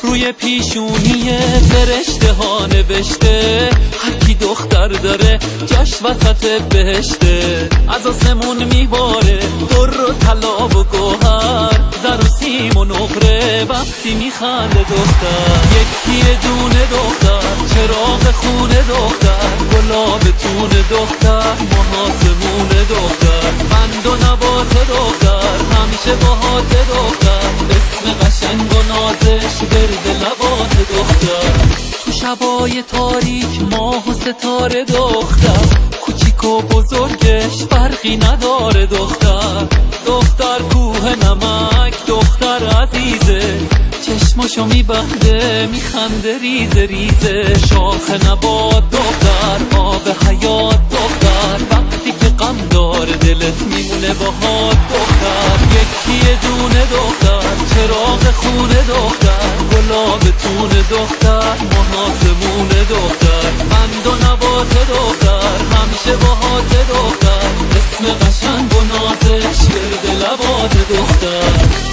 روی پیشونی فرشته ها نوشته هر کی دختر داره جاش وسط بهشته. از آسمون میباره در و طلا و گوهر، زر و سیم و نقره وقتی میخنده دختر. یکی دونه دختر، چراغ خونه دختر، گلاب تون دختر، محاسمون دختر، بند و نبات دختر، همیشه باهات دختر، اسم قشنگ و نازش گرد لبات دختر. تو شبای تاریک ماه و ستاره دختر، کوچیک و بزرگش فرقی نداره دختر. دختر کوه نمک، دختر عزیزه، چشماشو میبنده میخنده ریزه ریزه. شاخ نبات دختر، آب حیات دختر، وقتی که غم داره دلت میمونه باهات دختر. یکی دونه دختر، چراغ خونه دختر، گلاب تون دختر، محاسمون دختر، بند و نبات دختر، همیشه باهات دختر، اسم قشنگ و نازش گرد لبات دختر.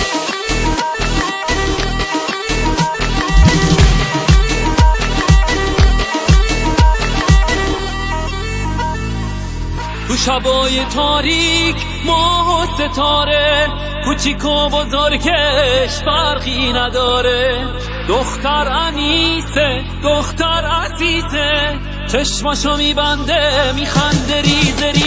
تو شبای تاریک ماه و ستاره، کوچیک و بزرگش فرقی نداره. دختر انیسه، دختر عزیزه، چشماشو میبنده میخنده ریزه ریزه.